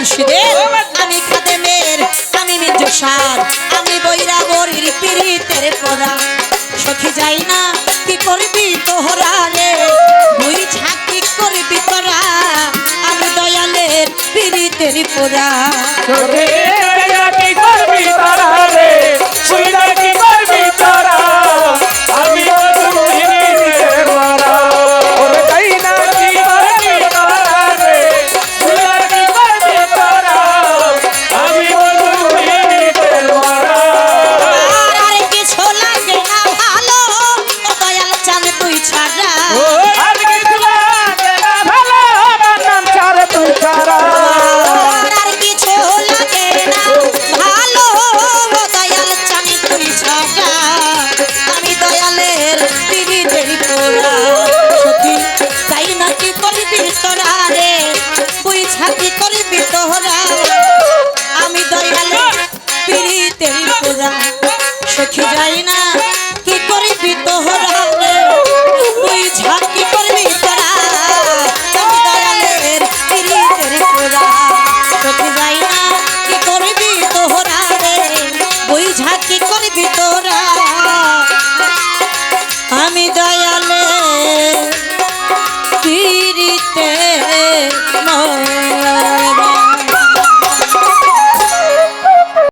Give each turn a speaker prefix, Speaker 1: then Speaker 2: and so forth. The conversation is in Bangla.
Speaker 1: মুর্শিদের আমি খাদেমের আমি নিজ সার আমি বৈরা বরির পিরিতের পরা সখী যাই না কি করবি তোহরা রে দুই ছাকি করবি তোরা আমি দয়ালের পিরিতের পরা
Speaker 2: কি করবি তোরা রে সুইরা কি করবি তোরা আমি পিরিতের পরা ওরে যাই না কি করবি তোরা রে সুইরা কি করবি তোরা আমি পিরিতের পরা
Speaker 1: আর কিছু লাগে না ভালো ও দয়াল চাঁদ তুই ছাড়া
Speaker 2: আর কিছু লাগে না ভালো আমার নাম ছাড়া তুই ছাড়া
Speaker 1: আর কিছু লাগে না ভালো ও দয়াল চাঁদ তুই ছাড়া আমি দয়ালের পিরিতের পরা সখী তাই না কি করবি তোরা রে তুই ছাতি করবি তোরা আমি দয়ালের পিরিতের পরা